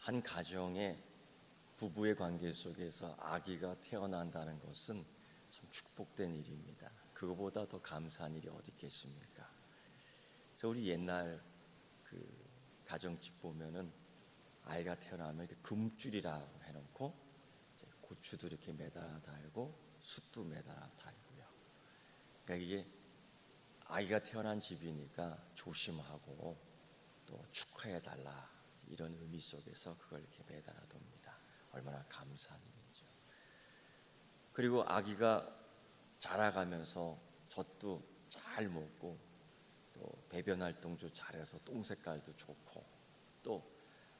한 가정의 부부의 관계 속에서 아기가 태어난다는 것은 참 축복된 일입니다. 그거보다 더 감사한 일이 어디 있겠습니까? 그래서 우리 옛날 그 가정집 보면은 아이가 태어나면 이렇게 금줄이라고 해놓고 이제 고추도 이렇게 매달아 달고 숯도 매달아 달고요. 그러니까 이게 아이가 태어난 집이니까 조심하고 또 축하해 달라 이런 의미 속에서 그걸 이렇게 매달아 둡니다. 얼마나 감사한 일이죠. 그리고 아기가 자라가면서 젖도 잘 먹고 또 배변 활동도 잘해서 똥 색깔도 좋고 또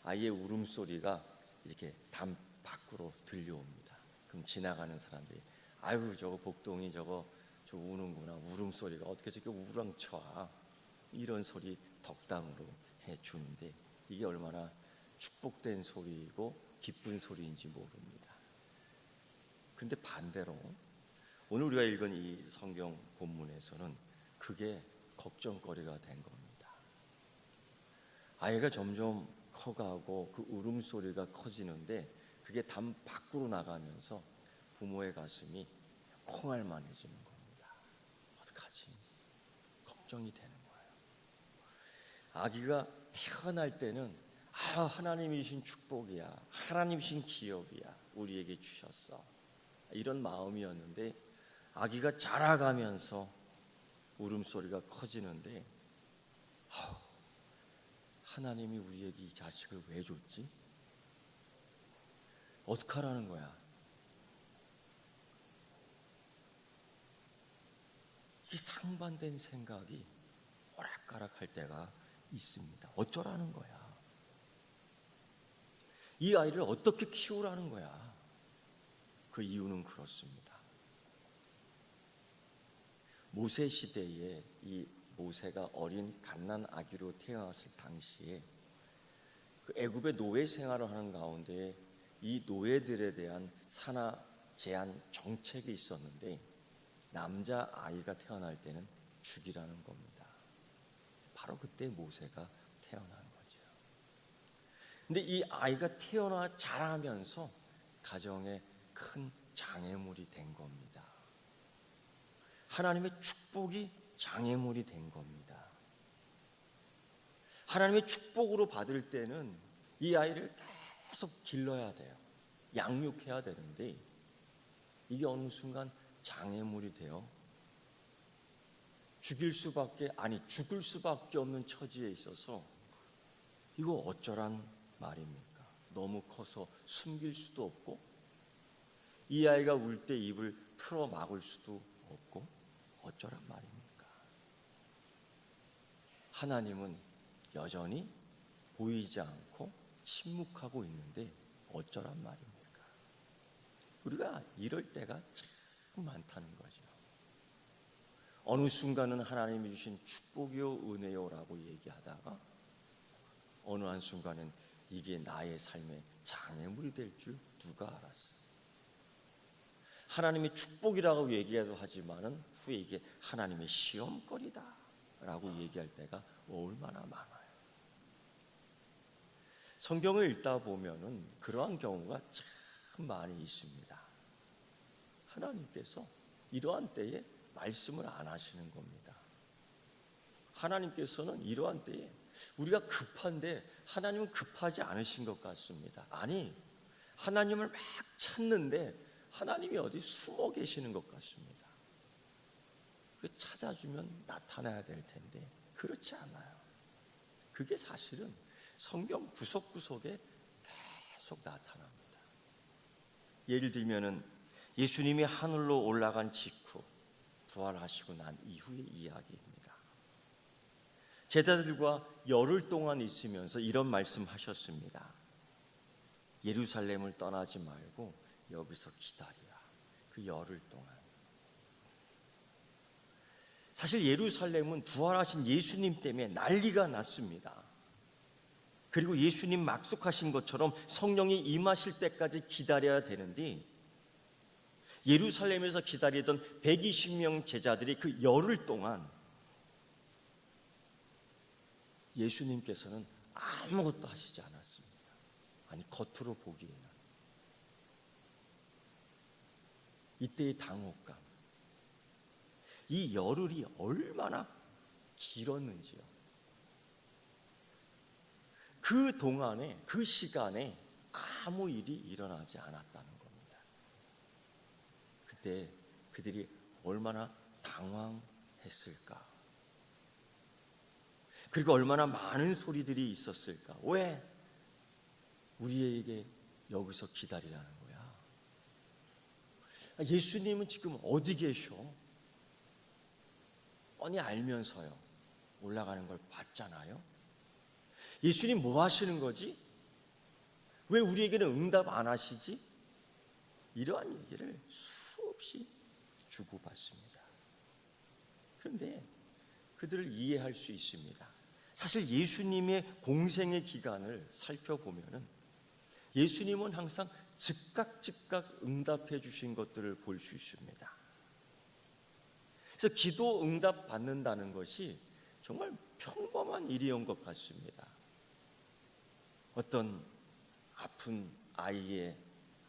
아이의 울음소리가 이렇게 담 밖으로 들려옵니다. 그럼 지나가는 사람들이 아유 저거 복동이 저거 저 우는구나, 울음소리가 어떻게 저렇게 우렁쳐, 이런 소리 덕담으로 해주는데 이게 얼마나 축복된 소리이고 기쁜 소리인지 모릅니다. 근데 반대로 오늘 우리가 읽은 이 성경 본문에서는 그게 걱정거리가 된 겁니다. 아이가 점점 커가고 그 울음소리가 커지는데 그게 담 밖으로 나가면서 부모의 가슴이 콩알만해지는 겁니다. 어떡하지? 걱정이 되는 거예요. 아기가 태어날 때는 하나님이 주신 축복이야, 하나님이 주신 기업이야, 우리에게 주셨어, 이런 마음이었는데 아기가 자라가면서 울음소리가 커지는데 하나님이 우리에게 이 자식을 왜 줬지? 어떡하라는 거야? 이 상반된 생각이 오락가락할 때가 있습니다. 어쩌라는 거야? 이 아이를 어떻게 키우라는 거야? 그 이유는 그렇습니다. 모세 시대에 이 모세가 어린 갓난 아기로 태어났을 당시에 그 애굽의 노예 생활을 하는 가운데 이 노예들에 대한 산하 제한 정책이 있었는데 남자 아이가 태어날 때는 죽이라는 겁니다. 바로 그때 모세가 태어난 거죠. 근데 이 아이가 태어나 자라면서 가정에 큰 장애물이 된 겁니다. 하나님의 축복이 장애물이 된 겁니다. 하나님의 축복으로 받을 때는 이 아이를 계속 길러야 돼요. 양육해야 되는데 이게 어느 순간 장애물이 되어 죽을 수밖에 없는 처지에 있어서 이거 어쩌란 말입니까? 너무 커서 숨길 수도 없고 이 아이가 울 때 입을 틀어 막을 수도 없고 어쩌란 말입니까? 하나님은 여전히 보이지 않고 침묵하고 있는데 어쩌란 말입니까? 우리가 이럴 때가 참 많다는 거죠. 어느 순간은 하나님이 주신 축복이요 은혜요라고 얘기하다가 어느 한순간은 이게 나의 삶의 장애물이 될 줄 누가 알았어요? 하나님의 축복이라고 얘기해도 하지만은 후에 이게 하나님의 시험거리다 라고 얘기할 때가 얼마나 많아요. 성경을 읽다 보면은 그러한 경우가 참 많이 있습니다. 하나님께서 이러한 때에 말씀을 안 하시는 겁니다. 하나님께서는 이러한 때에 우리가 급한데 하나님은 급하지 않으신 것 같습니다. 아니, 하나님을 막 찾는데 하나님이 어디 숨어 계시는 것 같습니다. 그 찾아주면 나타나야 될 텐데 그렇지 않아요. 그게 사실은 성경 구석구석에 계속 나타납니다. 예를 들면은 예수님이 하늘로 올라간 직후 부활하시고 난 이후의 이야기입니다. 제자들과 열흘 동안 있으면서 이런 말씀하셨습니다. 예루살렘을 떠나지 말고 여기서 기다리라. 그 열흘 동안. 사실 예루살렘은 부활하신 예수님 때문에 난리가 났습니다. 그리고 예수님 약속하신 것처럼 성령이 임하실 때까지 기다려야 되는데 예루살렘에서 기다리던 120명 제자들이 그 열흘 동안 예수님께서는 아무것도 하시지 않았습니다. 아니, 겉으로 보기에는. 이때의 당혹감, 이 열흘이 얼마나 길었는지요. 그 동안에, 그 시간에 아무 일이 일어나지 않았다는 겁니다. 그때 그들이 얼마나 당황했을까? 그리고 얼마나 많은 소리들이 있었을까? 왜 우리에게 여기서 기다리라는 거야? 예수님은 지금 어디 계셔? 뻔히 알면서요, 올라가는 걸 봤잖아요. 예수님 뭐 하시는 거지? 왜 우리에게는 응답 안 하시지? 이러한 얘기를 수없이 주고받습니다. 그런데 그들을 이해할 수 있습니다. 사실 예수님의 공생의 기간을 살펴보면은 예수님은 항상 즉각 응답해 주신 것들을 볼 수 있습니다. 그래서 기도 응답 받는다는 것이 정말 평범한 일이었던 것 같습니다. 어떤 아픈 아이의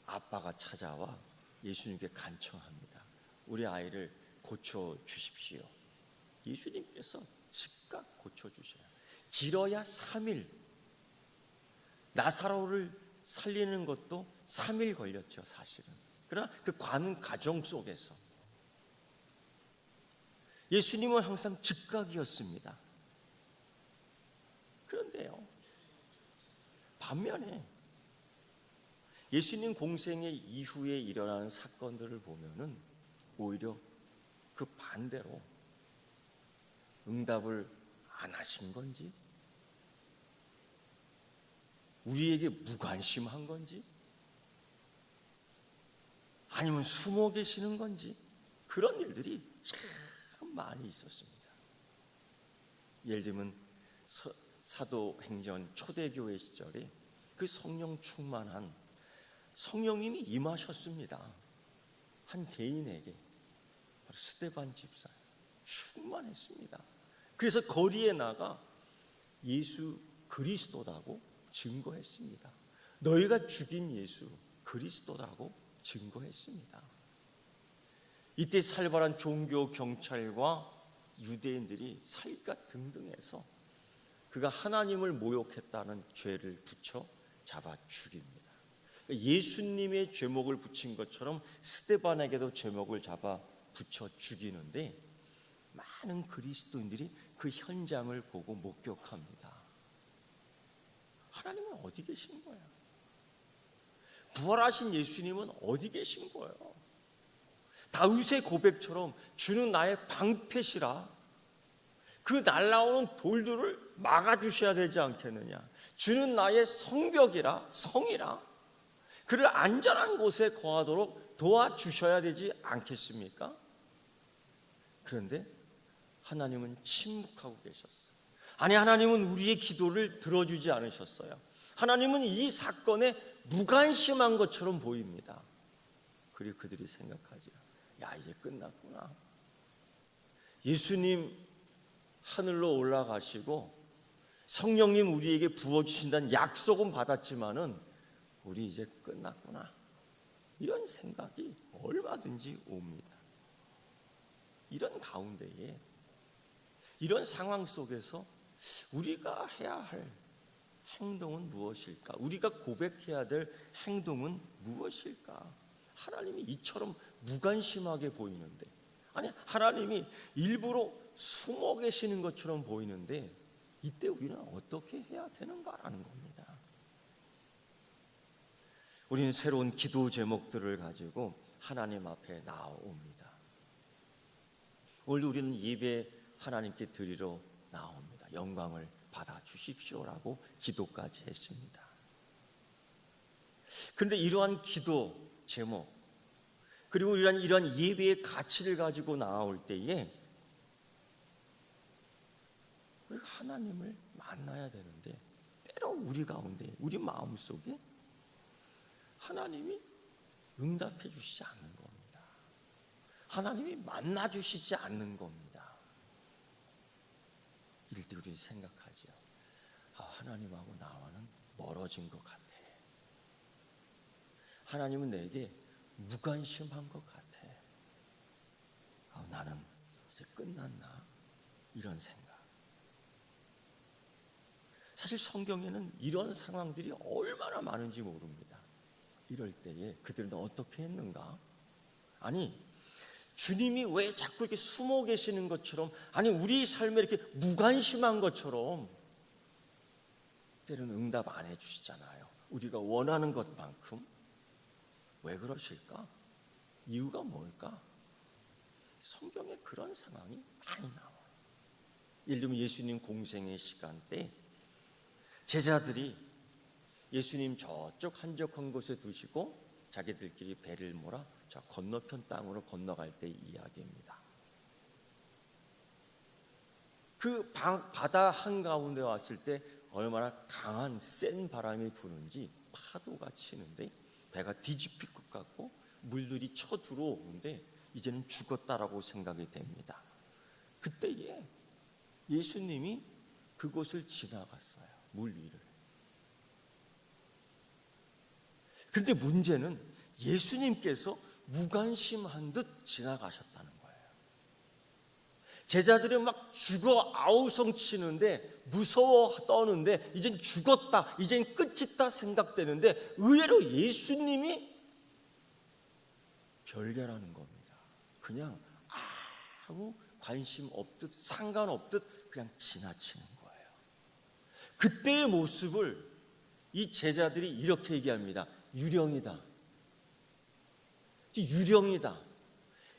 아빠가 찾아와 예수님께 간청합니다. 우리 아이를 고쳐 주십시오. 예수님께서 즉각 고쳐 주셔요. 길어야 3일. 나사로를 살리는 것도 3일 걸렸죠, 사실은. 그러나 그 과정 속에서 예수님은 항상 즉각이었습니다. 그런데요, 반면에 예수님 공생의 이후에 일어나는 사건들을 보면은 오히려 그 반대로 응답을 안 하신 건지, 우리에게 무관심한 건지, 아니면 숨어 계시는 건지, 그런 일들이 참 많이 있었습니다. 예를 들면 사도행전 초대교회 시절에 그 성령 충만한 성령님이 임하셨습니다. 한 개인에게, 바로 스데반 집사, 충만했습니다. 그래서 거리에 나가 예수 그리스도라고 증거했습니다. 너희가 죽인 예수 그리스도라고 증거했습니다. 이때 살벌한 종교 경찰과 유대인들이 살기가 등등해서 그가 하나님을 모욕했다는 죄를 붙여 잡아 죽입니다. 예수님의 죄목을 붙인 것처럼 스데반에게도 죄목을 잡아 붙여 죽이는데, 많은 그리스도인들이 그 현장을 보고 목격합니다. 하나님은 어디 계신 거야? 부활하신 예수님은 어디 계신 거예요? 다윗의 고백처럼 주는 나의 방패시라, 그 날라오는 돌들을 막아주셔야 되지 않겠느냐? 주는 나의 성벽이라, 성이라, 그를 안전한 곳에 거하도록 도와주셔야 되지 않겠습니까? 그런데 하나님은 침묵하고 계셨어요. 아니, 하나님은 우리의 기도를 들어주지 않으셨어요. 하나님은 이 사건에 무관심한 것처럼 보입니다. 그리고 그들이 생각하죠. 야, 이제 끝났구나. 예수님 하늘로 올라가시고 성령님 우리에게 부어주신다는 약속은 받았지만은 우리 이제 끝났구나. 이런 생각이 얼마든지 옵니다. 이런 가운데에, 이런 상황 속에서 우리가 해야 할 행동은 무엇일까? 우리가 고백해야 될 행동은 무엇일까? 하나님이 이처럼 무관심하게 보이는데, 아니, 하나님이 일부러 숨어 계시는 것처럼 보이는데, 이때 우리는 어떻게 해야 되는가라는 겁니다. 우리는 새로운 기도 제목들을 가지고 하나님 앞에 나옵니다. 오늘 우리는 예배 하나님께 드리러 나옵니다. 영광을 받아 주십시오라고 기도까지 했습니다. 그런데 이러한 기도 제목, 그리고 이러한 예배의 가치를 가지고 나올 때에 우리가 하나님을 만나야 되는데, 때로 우리 가운데, 우리 마음속에 하나님이 응답해 주시지 않는 겁니다. 하나님이 만나 주시지 않는 겁니다. 이럴 때 우리는 생각하죠. 아, 하나님하고 나와는 멀어진 것 같아. 하나님은 내게 무관심한 것 같아. 나는 이제 끝났나? 이런 생각. 사실 성경에는 이런 상황들이 얼마나 많은지 모릅니다. 이럴 때에 그들은 어떻게 했는가? 아니, 주님이 왜 자꾸 이렇게 숨어 계시는 것처럼, 아니 우리 삶에 이렇게 무관심한 것처럼 때로는 응답 안 해주시잖아요. 우리가 원하는 것만큼. 왜 그러실까? 이유가 뭘까? 성경에 그런 상황이 많이 나와요. 예를 들면 예수님 공생의 시간 때 제자들이 예수님 저쪽 한적한 곳에 두시고 자기들끼리 배를 몰아 저 건너편 땅으로 건너갈 때 이야기입니다. 그 바다 한가운데 왔을 때 얼마나 강한 센 바람이 부는지 파도가 치는데 배가 뒤집힐 것 같고 물들이 쳐 들어오는데 이제는 죽었다라고 생각이 됩니다. 그때에 예수님이 그곳을 지나갔어요. 물 위를. 그런데 문제는 예수님께서 무관심한 듯 지나가셨다는 거예요. 제자들은 막 죽어 아우성 치는데 무서워 떠는데 이젠 죽었다, 이젠 끝이다 생각되는데 의외로 예수님이 별개라는 겁니다. 그냥 아무 관심 없듯 상관없듯 그냥 지나치는 거예요. 그때의 모습을 이 제자들이 이렇게 얘기합니다. 유령이다. 유령이다.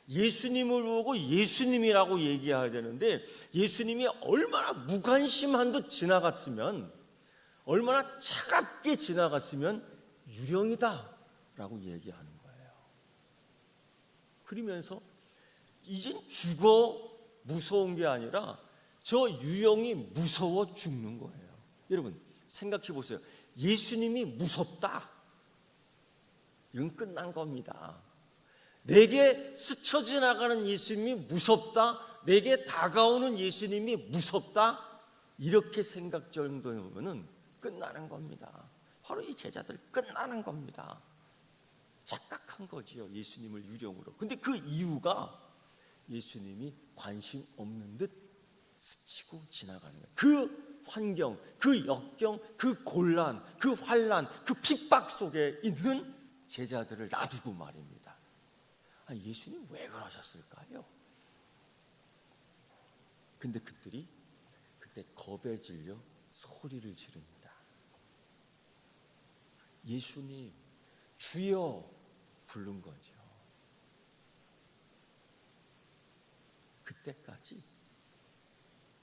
예수님을 보고 예수님이라고 얘기해야 되는데 예수님이 얼마나 무관심한 듯 지나갔으면, 얼마나 차갑게 지나갔으면 유령이다 라고 얘기하는 거예요. 그러면서 이젠 죽어 무서운 게 아니라 저 유령이 무서워 죽는 거예요. 여러분 생각해 보세요. 예수님이 무섭다. 이건 끝난 겁니다. 내게 스쳐 지나가는 예수님이 무섭다. 내게 다가오는 예수님이 무섭다. 이렇게 생각 정도면 끝나는 겁니다. 바로 이 제자들 끝나는 겁니다. 착각한 거지요. 예수님을 유령으로. 근데 그 이유가 예수님이 관심 없는 듯 스치고 지나가는 거예요. 그 환경, 그 역경, 그 곤란, 그 환란, 그 핍박 속에 있는 제자들을 놔두고 말입니다. 아니, 예수님 왜 그러셨을까요? 근데 그들이 그때 겁에 질려 소리를 지릅니다. 예수님, 주여 부른 거죠. 그때까지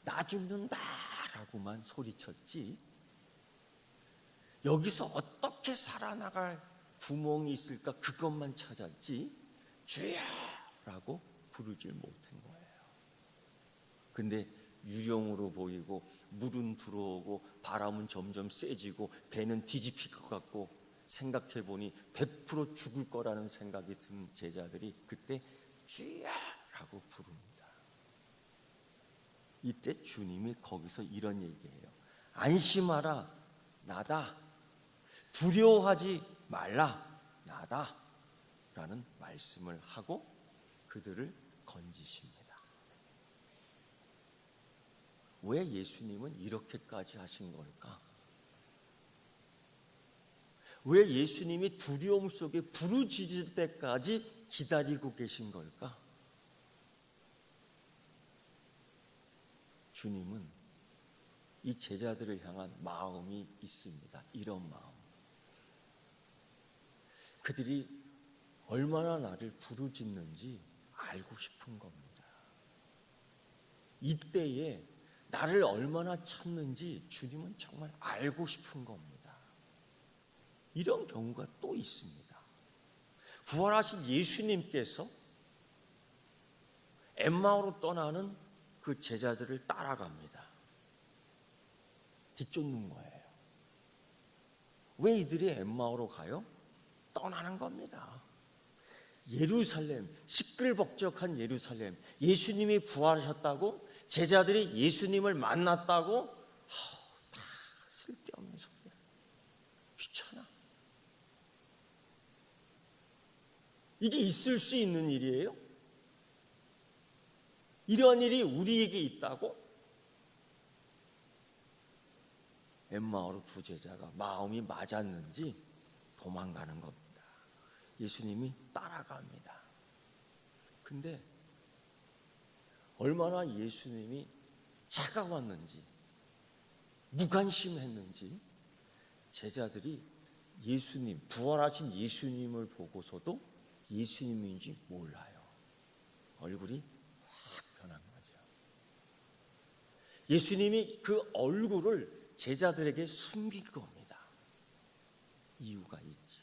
나 죽는다라고만 소리쳤지 여기서 어떻게 살아나갈 구멍이 있을까 그것만 찾았지 주여라고 부르질 못한 거예요. 근데 유령으로 보이고 물은 들어오고 바람은 점점 세지고 배는 뒤집힐 것 같고 생각해보니 100% 죽을 거라는 생각이 든 제자들이 그때 주여라고 부릅니다. 이때 주님이 거기서 이런 얘기해요. 안심하라, 나다. 두려워하지 말라, 나다. 라는 말씀을 하고 그들을 건지십니다. 왜 예수님은 이렇게까지 하신 걸까? 왜 예수님이 두려움 속에 부르짖을 때까지 기다리고 계신 걸까? 주님은 이 제자들을 향한 마음이 있습니다. 이런 마음. 그들이 얼마나 나를 부르짖는지 알고 싶은 겁니다. 이때에 나를 얼마나 찾는지 주님은 정말 알고 싶은 겁니다. 이런 경우가 또 있습니다. 부활하신 예수님께서 엠마오로 떠나는 그 제자들을 따라갑니다. 뒤쫓는 거예요. 왜 이들이 엠마오로 가요? 떠나는 겁니다. 예루살렘, 시끌벅적한 예루살렘, 예수님이 부활하셨다고 제자들이 예수님을 만났다고 다 쓸데없는 소리야. 귀찮아. 이게 있을 수 있는 일이에요? 이러한 일이 우리에게 있다고? 엠마오로 두 제자가 마음이 맞았는지 도망가는 겁니다. 예수님이 따라갑니다. 근데 얼마나 예수님이 차가웠는지, 무관심했는지 제자들이 예수님, 부활하신 예수님을 보고서도 예수님인지 몰라요. 얼굴이 확 변한 거죠. 예수님이 그 얼굴을 제자들에게 숨긴 겁니다. 이유가 있지.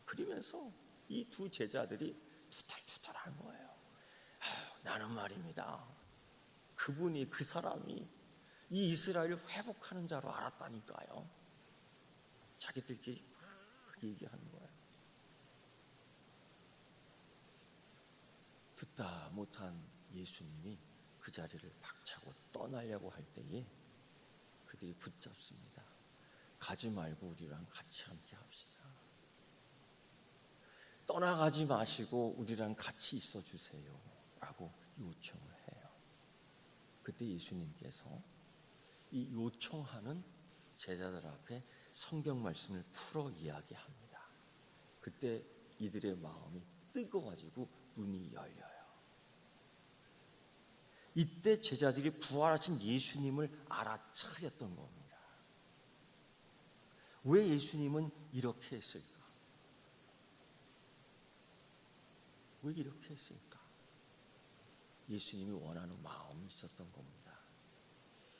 그러면서 이 두 제자들이 투덜투덜한 거예요. 나는 말입니다, 그분이, 그 사람이 이 이스라엘을 회복하는 자로 알았다니까요. 자기들끼리 막 얘기하는 거예요. 듣다 못한 예수님이 그 자리를 박차고 떠나려고 할 때에 그들이 붙잡습니다. 가지 말고 우리랑 같이 함께 합시다. 떠나가지 마시고 우리랑 같이 있어 주세요 라고 요청을 해요. 그때 예수님께서 이 요청하는 제자들 앞에 성경 말씀을 풀어 이야기합니다. 그때 이들의 마음이 뜨거워지고 눈이 열려요. 이때 제자들이 부활하신 예수님을 알아차렸던 겁니다. 왜 예수님은 이렇게 했을까? 왜 이렇게 했을까? 예수님이 원하는 마음이 있었던 겁니다.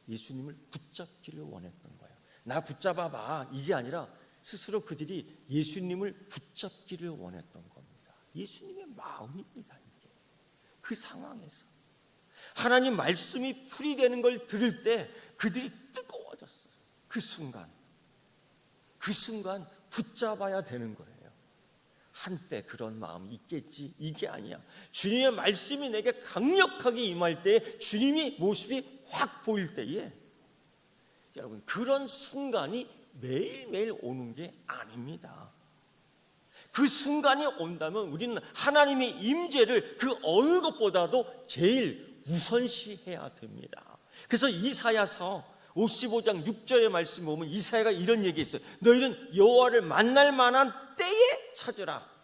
예수님을 붙잡기를 원했던 거예요. 나 붙잡아봐, 이게 아니라 스스로 그들이 예수님을 붙잡기를 원했던 겁니다. 예수님의 마음입니다. 이게 그 상황에서 하나님 말씀이 풀이되는 걸 들을 때 그들이 뜨거워졌어요. 그 순간 붙잡아야 되는 거예요. 한때 그런 마음이 있겠지, 이게 아니야. 주님의 말씀이 내게 강력하게 임할 때, 주님의 모습이 확 보일 때에, 여러분, 그런 순간이 매일매일 오는 게 아닙니다. 그 순간이 온다면 우리는 하나님의 임재를 그 어느 것보다도 제일 우선시해야 됩니다. 그래서 이사야서 55장 6절의 말씀 보면 이사야가 이런 얘기했어요. 너희는 여호와를 만날 만한 때에 찾으라.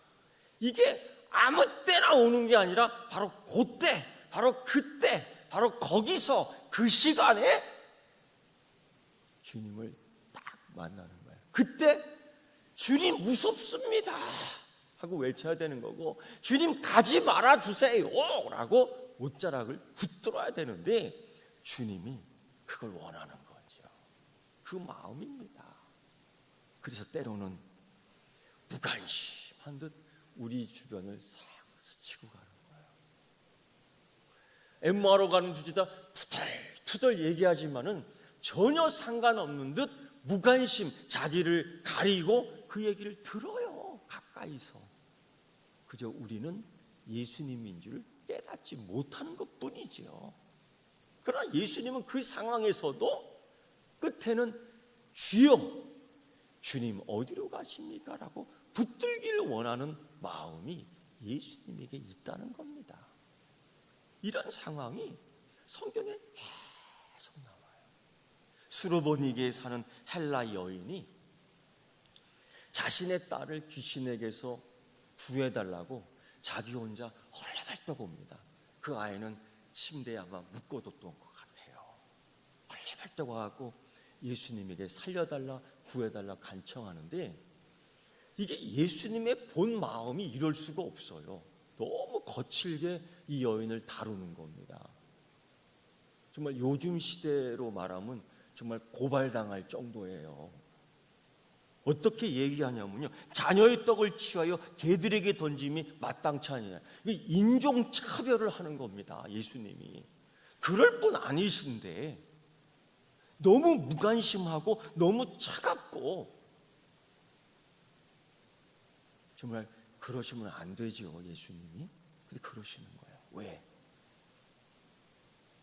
이게 아무 때나 오는 게 아니라 바로 그때, 바로 그때, 바로 거기서 그 시간에 주님을 딱 만나는 거예요. 그때 주님 무섭습니다 하고 외쳐야 되는 거고, 주님 가지 말아주세요 라고 옷자락을 붙들어야 되는데, 주님이 그걸 원하는 거죠. 그 마음입니다. 그래서 때로는 무관심한 듯 우리 주변을 싹 스치고 가는 거예요. 엠마오로 가는 주지다 투덜투덜 얘기하지만은 전혀 상관없는 듯 무관심, 자기를 가리고 그 얘기를 들어요. 가까이서. 그저 우리는 예수님인 줄 깨닫지 못하는 것뿐이죠. 그러나 예수님은 그 상황에서도 끝에는 주여, 주님 어디로 가십니까? 라고 붙들기를 원하는 마음이 예수님에게 있다는 겁니다. 이런 상황이 성경에 계속 나와요. 수로보니게에 사는 헬라 여인이 자신의 딸을 귀신에게서 구해달라고 자기 혼자 헐레벌떡 옵니다. 그 아이는 침대에 아마 묶어뒀던 것 같아요. 헐레벌떡 와갖고 예수님에게 살려달라, 구해달라 간청하는데, 이게 예수님의 본 마음이 이럴 수가 없어요. 너무 거칠게 이 여인을 다루는 겁니다. 정말 요즘 시대로 말하면 정말 고발당할 정도예요. 어떻게 얘기하냐면요, 자녀의 떡을 취하여 개들에게 던짐이 마땅치 아니냐. 인종차별을 하는 겁니다. 예수님이 그럴 분 아니신데 너무 무관심하고 너무 차갑고, 정말 그러시면 안 되죠. 예수님이. 근데 그러시는 거예요. 왜?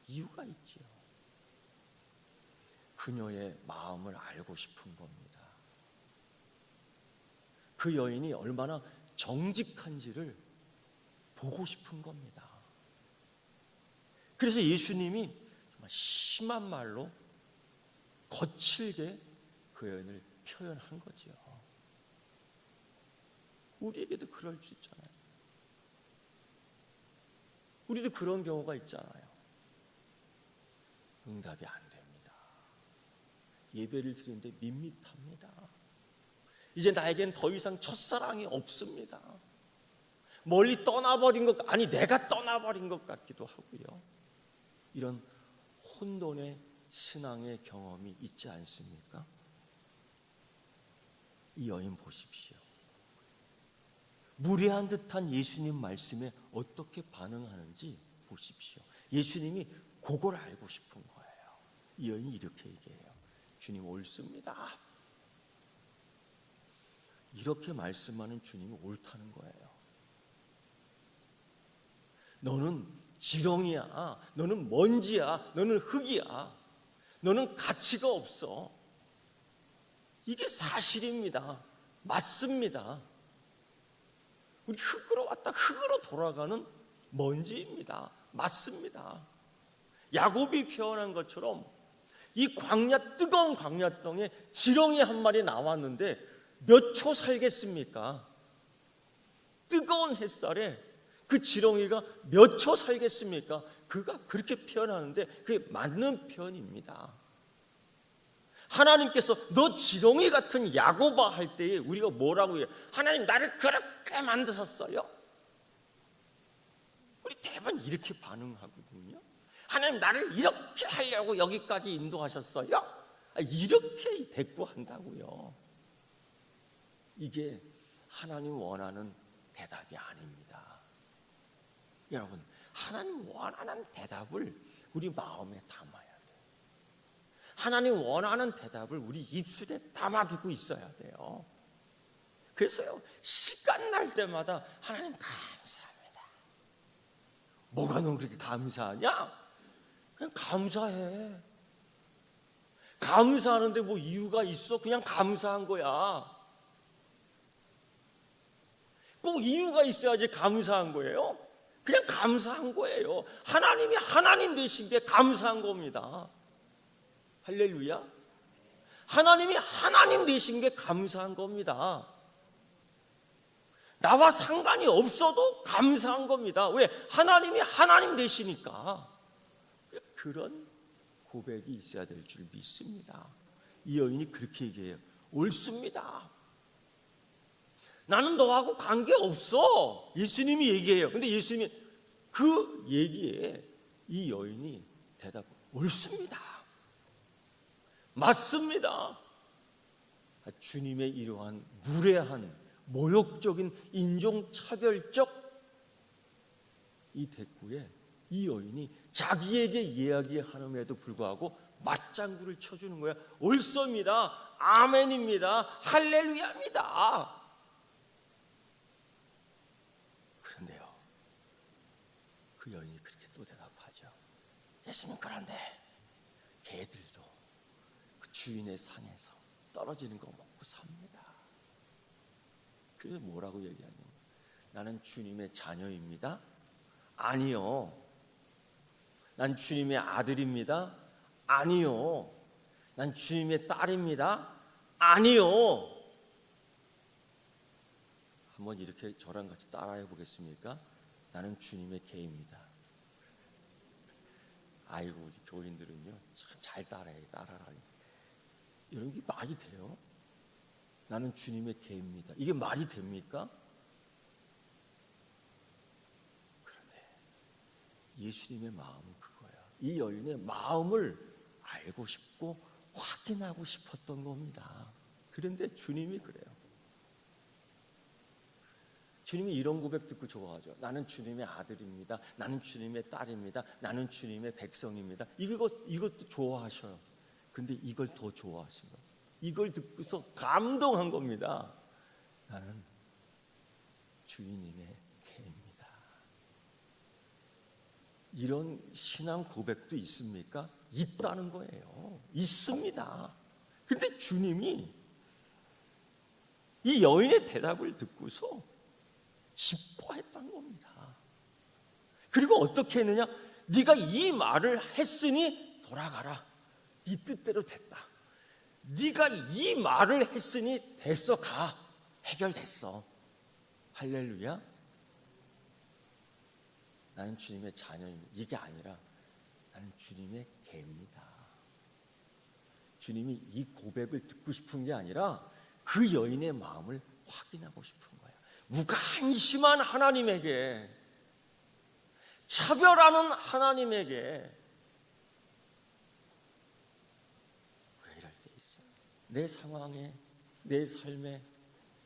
이유가 있지요. 그녀의 마음을 알고 싶은 겁니다. 그 여인이 얼마나 정직한지를 보고 싶은 겁니다. 그래서 예수님이 정말 심한 말로 거칠게 그 여인을 표현한 거죠. 우리에게도 그럴 수 있잖아요. 우리도 그런 경우가 있잖아요. 응답이 안 됩니다. 예배를 드리는데 밋밋합니다. 이제 나에겐 더 이상 첫사랑이 없습니다. 멀리 떠나버린 것, 아니 내가 떠나버린 것 같기도 하고요. 이런 혼돈의 신앙의 경험이 있지 않습니까? 이 여인 보십시오. 무례한 듯한 예수님 말씀에 어떻게 반응하는지 보십시오. 예수님이 그걸 알고 싶은 거예요. 이 여인이 이렇게 얘기해요. 주님 옳습니다. 이렇게 말씀하는 주님이 옳다는 거예요. 너는 지렁이야, 너는 먼지야, 너는 흙이야, 너는 가치가 없어. 이게 사실입니다. 맞습니다. 우리 흙으로 왔다 흙으로 돌아가는 먼지입니다. 맞습니다. 야곱이 표현한 것처럼 이 광야, 뜨거운 광야 땅에 지렁이 한 마리 나왔는데 몇 초 살겠습니까? 뜨거운 햇살에 그 지렁이가 몇 초 살겠습니까? 그가 그렇게 표현하는데 그게 맞는 표현입니다. 하나님께서 너 지렁이 같은 야곱아 할 때에 우리가 뭐라고 해요? 하나님 나를 그렇게 만드셨어요? 우리 대부분 이렇게 반응하거든요. 하나님 나를 이렇게 하려고 여기까지 인도하셨어요? 이렇게 대꾸한다고요. 이게 하나님 원하는 대답이 아닙니다. 여러분, 하나님 원하는 대답을 우리 마음에 담아야 돼요. 하나님 원하는 대답을 우리 입술에 담아두고 있어야 돼요. 그래서요, 시간 날 때마다 하나님 감사합니다. 뭐가 넌 그렇게 감사하냐? 그냥 감사해. 감사하는데 뭐 이유가 있어? 그냥 감사한 거야. 꼭 이유가 있어야지 감사한 거예요? 그냥 감사한 거예요. 하나님이 하나님 되신 게 감사한 겁니다. 할렐루야. 하나님이 하나님 되신 게 감사한 겁니다. 나와 상관이 없어도 감사한 겁니다. 왜? 하나님이 하나님 되시니까. 그런 고백이 있어야 될 줄 믿습니다. 이 여인이 그렇게 얘기해요. 옳습니다. 나는 너하고 관계없어. 예수님이 얘기해요. 근데 예수님이 그 얘기에 이 여인이 대답, 옳습니다. 맞습니다. 주님의 이러한 무례한 모욕적인 인종차별적 이 대꾸에 이 여인이 자기에게 이야기하는에도 불구하고 맞장구를 쳐주는 거야. 옳습니다. 아멘입니다. 할렐루야입니다. 그런데요, 그 여인이 그렇게 또 대답하죠. 예수님, 그런데 개들도 그 주인의 상에서 떨어지는 거 먹고 삽니다. 그래서 뭐라고 얘기하냐면, 나는 주님의 자녀입니다. 아니요. 난 주님의 아들입니다. 아니요. 난 주님의 딸입니다. 아니요. 한번 이렇게 저랑 같이 따라해 보겠습니까? 나는 주님의 개입니다. 아이고, 우리 교인들은요 참 잘 따라하니. 이런 게 말이 돼요? 나는 주님의 개입니다. 이게 말이 됩니까? 그런데 예수님의 마음은 그거야. 이 여인의 마음을 알고 싶고 확인하고 싶었던 겁니다. 그런데 주님이 그래요. 주님이 이런 고백 듣고 좋아하죠. 나는 주님의 아들입니다. 나는 주님의 딸입니다. 나는 주님의 백성입니다. 이것도 좋아하셔요. 근데 이걸 더 좋아하신 거예요. 이걸 듣고서 감동한 겁니다. 나는 주님의 개입니다. 이런 신앙 고백도 있습니까? 있다는 거예요. 있습니다. 근데 주님이 이 여인의 대답을 듣고서 기뻐했던 겁니다. 그리고 어떻게 했느냐? 네가 이 말을 했으니 돌아가라. 네 뜻대로 됐다. 네가 이 말을 했으니 됐어, 가. 해결됐어. 할렐루야. 나는 주님의 자녀입니다. 이게 아니라 나는 주님의 개입니다. 주님이 이 고백을 듣고 싶은 게 아니라 그 여인의 마음을 확인하고 싶은 거예요. 무관심한 하나님에게, 차별하는 하나님에게 왜 이럴 때 있어요? 내 상황에, 내 삶에,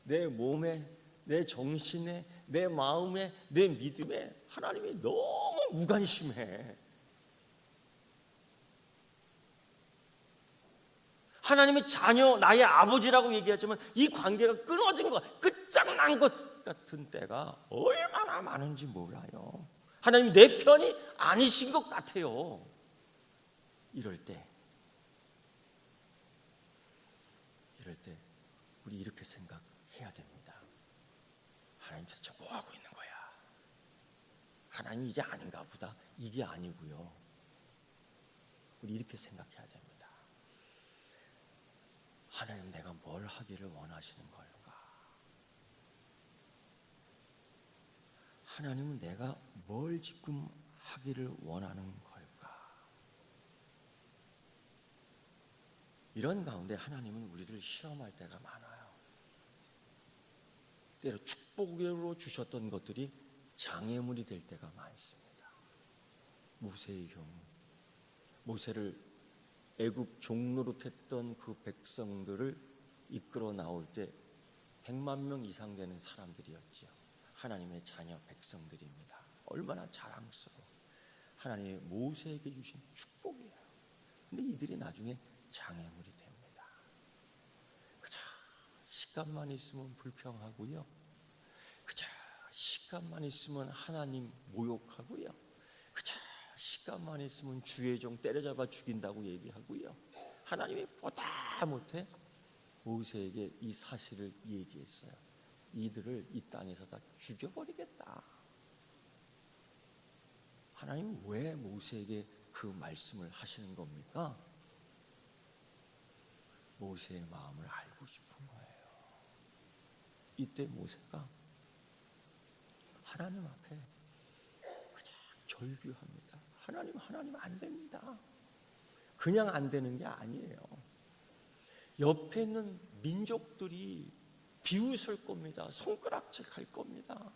내 몸에, 내 정신에, 내 마음에, 내 믿음에 하나님이 너무 무관심해. 하나님의 자녀, 나의 아버지라고 얘기하지만 이 관계가 끊어진 것, 끝장난 것 같은 때가 얼마나 많은지 몰라요. 하나님 내 편이 아니신 것 같아요. 이럴 때 우리 이렇게 생각해야 됩니다. 하나님 도대체 뭐 하고 있는 거야? 하나님 이제 아닌가 보다. 이게 아니고요. 우리 이렇게 생각해야 됩니다. 하나님 내가 뭘 하기를 원하시는 걸까? 하나님은 내가 뭘 지금 하기를 원하는 걸까? 이런 가운데 하나님은 우리를 시험할 때가 많아요. 때로 축복으로 주셨던 것들이 장애물이 될 때가 많습니다. 모세의 경우, 모세를 애굽 종노릇했던 그 백성들을 이끌어 나올 때 100만 명 이상 되는 사람들이었지요. 하나님의 자녀 백성들입니다. 얼마나 자랑스러워. 하나님의 모세에게 주신 축복이에요. 근데 이들이 나중에 장애물이 됩니다. 그저 시간만 있으면 불평하고요. 그저 시간만 있으면 하나님 모욕하고요. 그저 시간만 있으면 주의 종 때려잡아 죽인다고 얘기하고요. 하나님이 보다 못해 모세에게 이 사실을 얘기했어요. 이들을 이 땅에서 다 죽여버리겠다. 하나님 왜 모세에게 그 말씀을 하시는 겁니까? 모세의 마음을 알고 싶은 거예요. 이때 모세가 하나님 앞에 그냥 절규합니다. 하나님 안 됩니다. 그냥 안 되는 게 아니에요. 옆에 있는 민족들이 비웃을 겁니다. 손가락질 할 겁니다.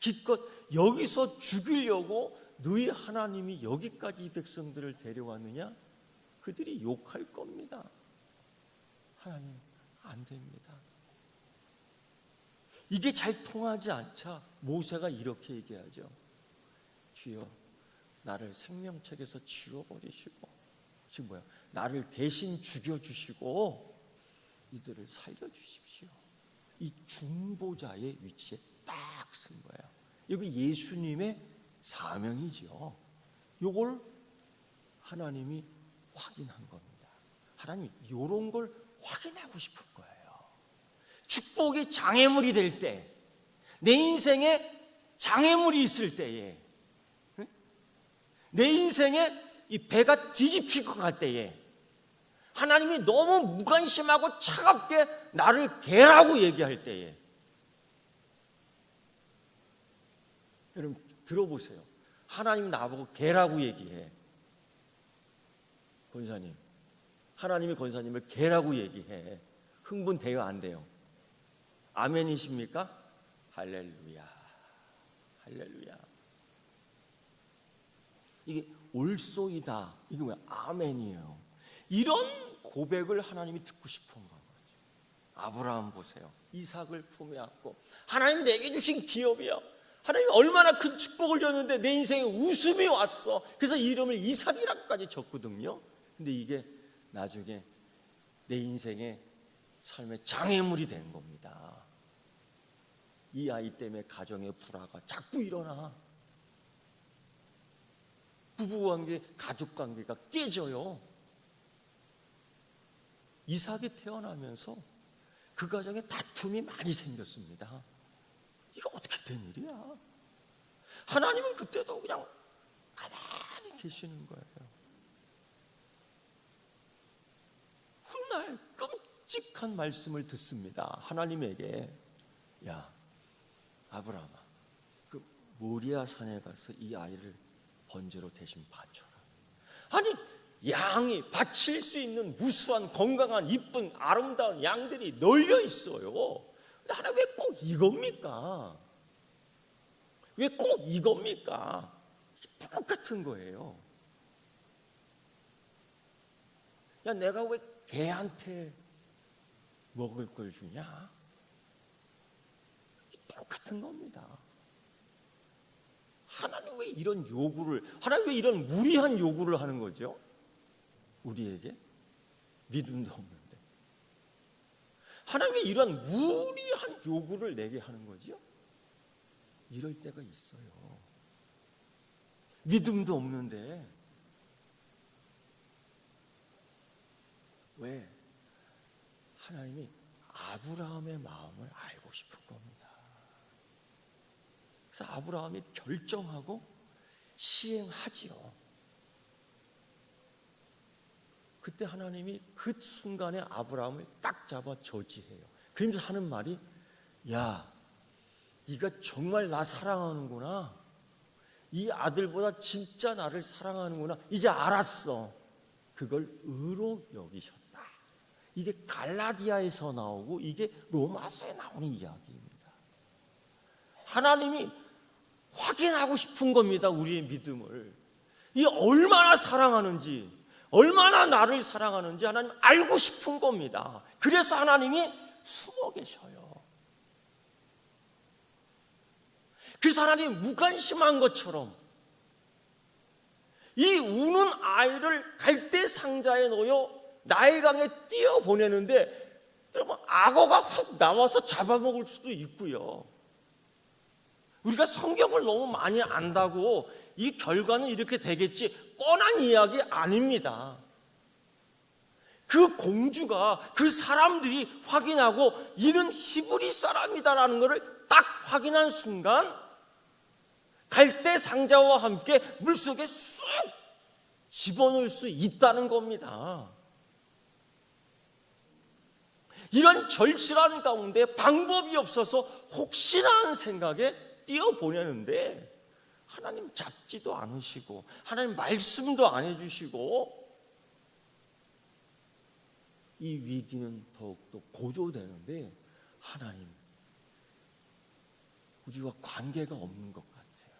기껏 여기서 죽이려고 너희 하나님이 여기까지 이 백성들을 데려왔느냐? 그들이 욕할 겁니다. 하나님 안 됩니다. 이게 잘 통하지 않자 모세가 이렇게 얘기하죠. 주여 나를 생명책에서 지워버리시고, 지금 뭐야? 나를 대신 죽여주시고 이들을 살려주십시오. 이 중보자의 위치에 딱 쓴 거예요. 여기 예수님의 사명이지요. 이걸 하나님이 확인한 겁니다. 하나님 이런 걸 확인하고 싶은 거예요. 축복이 장애물이 될 때, 내 인생에 장애물이 있을 때에, 내 인생에 이 배가 뒤집힐 것 같을 때에 하나님이 너무 무관심하고 차갑게 나를 개라고 얘기할 때에, 여러분 들어보세요. 하나님 나보고 개라고 얘기해. 권사님, 하나님이 권사님을 개라고 얘기해. 흥분돼요, 안 돼요? 아멘이십니까? 할렐루야, 할렐루야. 이게 옳소이다, 이게 뭐야? 아멘이에요. 이런 고백을 하나님이 듣고 싶은 거죠. 아브라함 보세요. 이삭을 품에 안고 하나님 내게 주신 기업이야. 하나님이 얼마나 큰 축복을 줬는데 내 인생에 웃음이 왔어. 그래서 이름을 이삭이라고까지 줬거든요. 근데 이게 나중에 내 인생의 삶의 장애물이 된 겁니다. 이 아이 때문에 가정의 불화가 자꾸 일어나. 부부관계, 가족관계가 깨져요. 이삭이 태어나면서 그 가정에 다툼이 많이 생겼습니다. 이거 어떻게 된 일이야? 하나님은 그때도 그냥 가만히 계시는 거예요. 훗날 끔찍한 말씀을 듣습니다. 하나님에게, 야 아브라함아, 그 모리아 산에 가서 이 아이를 번제로 대신 바쳐라. 아니, 양이 바칠 수 있는 무수한 건강한 이쁜 아름다운 양들이 널려 있어요. 근데 하나님 왜 꼭 이겁니까? 왜 꼭 이겁니까? 똑같은 거예요. 야, 내가 왜 개한테 먹을 걸 주냐? 똑같은 겁니다. 하나님 왜 이런 요구를, 하나님 왜 이런 무리한 요구를 하는 거죠? 우리에게 믿음도 없는데 하나님 왜 이런 무리한 요구를 내게 하는 거죠? 이럴 때가 있어요. 믿음도 없는데 왜? 하나님이 아브라함의 마음을 알고 싶은 겁니다. 그래서 아브라함이 결정하고 시행하지요. 그때 하나님이 그 순간에 아브라함을 딱 잡아 저지해요. 그러면서 하는 말이, 야, 네가 정말 나 사랑하는구나. 이 아들보다 진짜 나를 사랑하는구나. 이제 알았어. 그걸 의로 여기셨다. 이게 갈라디아에서 나오고 이게 로마서에 나오는 이야기입니다. 하나님이 확인하고 싶은 겁니다. 우리의 믿음을. 이 얼마나 사랑하는지, 얼마나 나를 사랑하는지 하나님 알고 싶은 겁니다. 그래서 하나님이 숨어 계셔요. 그래서 하나님이 무관심한 것처럼 이 우는 아이를 갈대 상자에 넣어 나일강에 띄어 보내는데, 여러분, 악어가 훅 나와서 잡아먹을 수도 있고요. 우리가 성경을 너무 많이 안다고 이 결과는 이렇게 되겠지, 뻔한 이야기 아닙니다. 그 공주가, 그 사람들이 확인하고 이는 히브리 사람이다라는 것을 딱 확인한 순간 갈대 상자와 함께 물속에 쑥 집어넣을 수 있다는 겁니다. 이런 절실한 가운데 방법이 없어서 혹시나 하는 생각에 띄어보내는데 하나님 잡지도 않으시고 하나님 말씀도 안 해주시고 이 위기는 더욱더 고조되는데 하나님, 우리와 관계가 없는 것 같아요.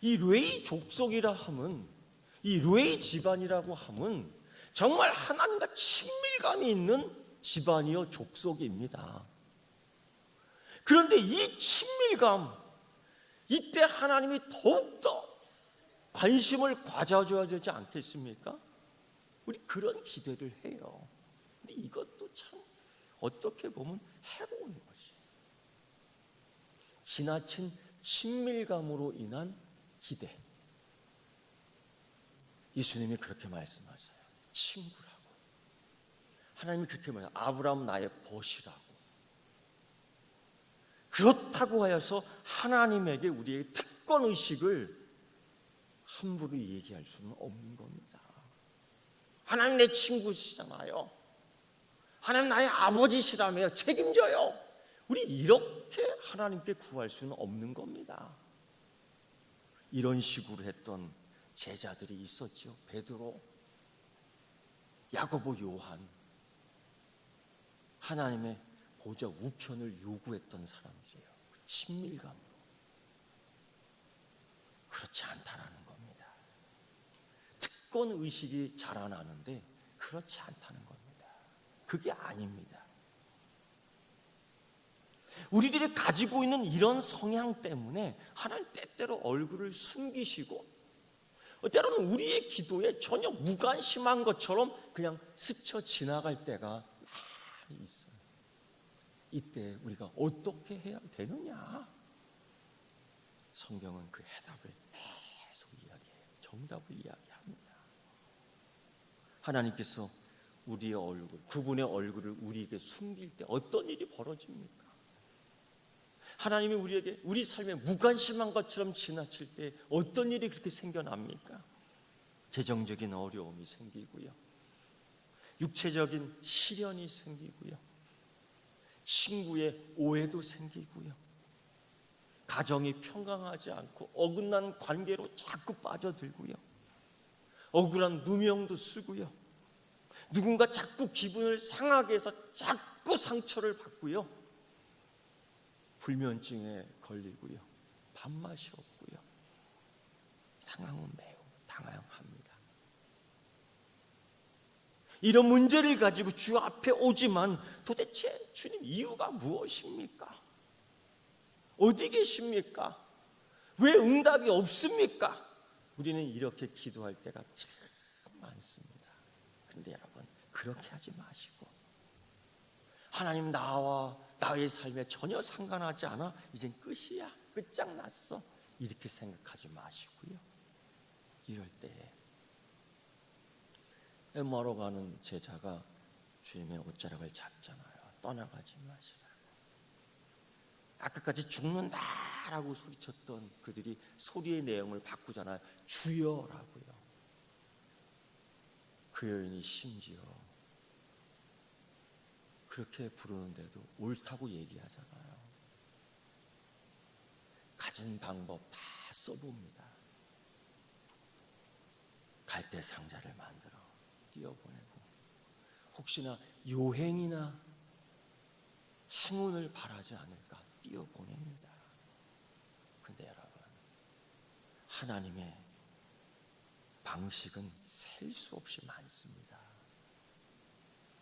이 레위 족속이라 함은, 이 레위 집안이라고 함은 정말 하나님과 친밀감이 있는 집안이요 족속입니다. 그런데 이 친밀감, 이때 하나님이 더욱더 관심을 가져줘야 되지 않겠습니까? 우리 그런 기대를 해요. 근데 이것도 참 어떻게 보면 해로운 것이, 지나친 친밀감으로 인한 기대. 예수님이 그렇게 말씀하세요. 친구라고. 하나님이 그렇게 말해요. 아브라함 나의 벗이라고. 그렇다고 하여서 하나님에게 우리의 특권의식을 함부로 얘기할 수는 없는 겁니다. 하나님 내 친구시잖아요. 하나님 나의 아버지시라며요. 책임져요. 우리 이렇게 하나님께 구할 수는 없는 겁니다. 이런 식으로 했던 제자들이 있었죠. 베드로, 야고보, 요한. 하나님의 보좌 우편을 요구했던 사람들이에요. 그 친밀감으로. 그렇지 않다라는 겁니다. 특권 의식이 자라나는데 그렇지 않다는 겁니다. 그게 아닙니다. 우리들이 가지고 있는 이런 성향 때문에 하나님 때때로 얼굴을 숨기시고 때로는 우리의 기도에 전혀 무관심한 것처럼 그냥 스쳐 지나갈 때가 많이 있어요. 이때 우리가 어떻게 해야 되느냐? 성경은 그 해답을 계속 이야기해요. 정답을 이야기합니다. 하나님께서 우리의 얼굴, 그분의 얼굴을 우리에게 숨길 때 어떤 일이 벌어집니까? 하나님이 우리에게 우리 삶에 무관심한 것처럼 지나칠 때 어떤 일이 그렇게 생겨납니까? 재정적인 어려움이 생기고요, 육체적인 시련이 생기고요, 친구의 오해도 생기고요, 가정이 평강하지 않고 어긋난 관계로 자꾸 빠져들고요, 억울한 누명도 쓰고요, 누군가 자꾸 기분을 상하게 해서 자꾸 상처를 받고요, 불면증에 걸리고요, 밥맛이 없고요, 상황은 매우 당황합니다. 이런 문제를 가지고 주 앞에 오지만 도대체 주님, 이유가 무엇입니까? 어디 계십니까? 왜 응답이 없습니까? 우리는 이렇게 기도할 때가 참 많습니다. 그런데 여러분, 그렇게 하지 마시고, 하나님, 나와 나의 삶에 전혀 상관하지 않아, 이젠 끝이야, 끝장났어, 이렇게 생각하지 마시고요, 이럴 때에 엠마오로 가는 제자가 주님의 옷자락을 잡잖아요. 떠나가지 마시라. 아까까지 죽는다라고 소리쳤던 그들이 소리의 내용을 바꾸잖아요. 주여라고요. 그 여인이 심지어 그렇게 부르는데도 옳다고 얘기하잖아요. 가진 방법 다 써봅니다. 갈대 상자를 만들어 띄어보내고, 혹시나 요행이나 행운을 바라지 않을까 띄어보냅니다. 근데 여러분, 하나님의 방식은 셀 수 없이 많습니다.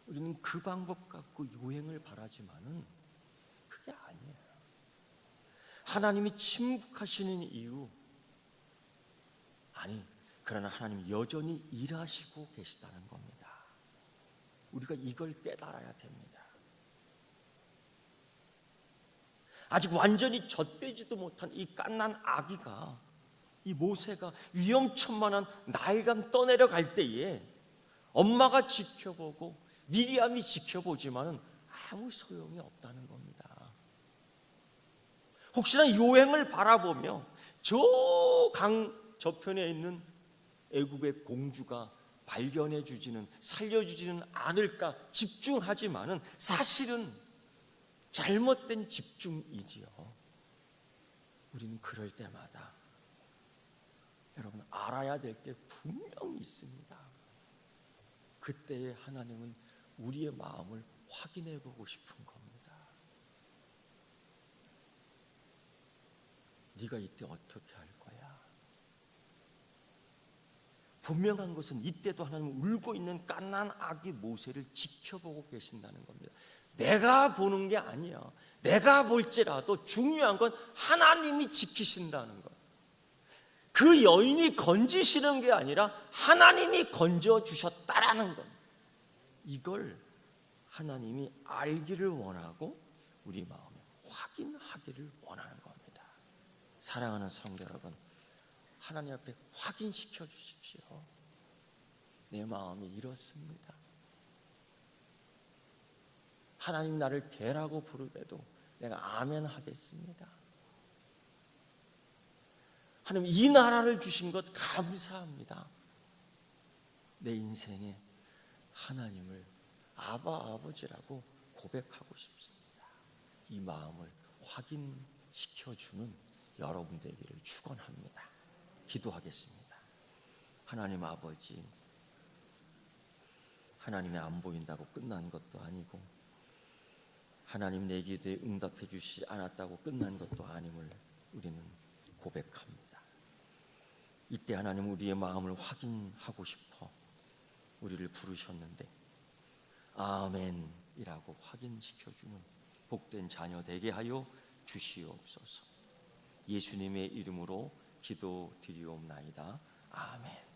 우리는 그 방법 갖고 요행을 바라지만은 그게 아니에요. 하나님이 침묵하시는 이유, 아니, 그러나 하나님 여전히 일하시고 계시다는 겁니다. 우리가 이걸 깨달아야 됩니다. 아직 완전히 젖되지도 못한 이 갓난 아기가, 이 모세가 위험천만한 나일강 떠내려갈 때에 엄마가 지켜보고 미리암이 지켜보지만은 아무 소용이 없다는 겁니다. 혹시나 요행을 바라보며 저 강 저편에 있는 애굽의 공주가 발견해 주지는, 살려주지는 않을까 집중하지만은 사실은 잘못된 집중이지요. 우리는 그럴 때마다 여러분, 알아야 될 게 분명히 있습니다. 그때에 하나님은 우리의 마음을 확인해 보고 싶은 겁니다. 네가 이때 어떻게 할 거야? 분명한 것은 이때도 하나님은 울고 있는 갓난 아기 모세를 지켜보고 계신다는 겁니다. 내가 보는 게 아니야. 내가 볼지라도 중요한 건 하나님이 지키신다는 것. 그 여인이 건지시는 게 아니라 하나님이 건져주셨다라는 것. 이걸 하나님이 알기를 원하고 우리 마음에 확인하기를 원하는 겁니다. 사랑하는 성도 여러분, 하나님 앞에 확인시켜 주십시오. 내 마음이 이렇습니다. 하나님 나를 개라고 부르대도 내가 아멘 하겠습니다. 하나님, 이 나라를 주신 것 감사합니다. 내 인생에 하나님을 아버지라고 고백하고 싶습니다. 이 마음을 확인시켜주는 여러분 되기를 축원합니다. 기도하겠습니다. 하나님 아버지, 하나님이 안 보인다고 끝난 것도 아니고, 하나님 내 기도에 응답해 주시지 않았다고 끝난 것도 아님을 우리는 고백합니다. 이때 하나님, 우리의 마음을 확인하고 싶어 우리를 부르셨는데 아멘이라고 확인시켜주는 복된 자녀 되게 하여 주시옵소서. 예수님의 이름으로 기도드리옵나이다. 아멘.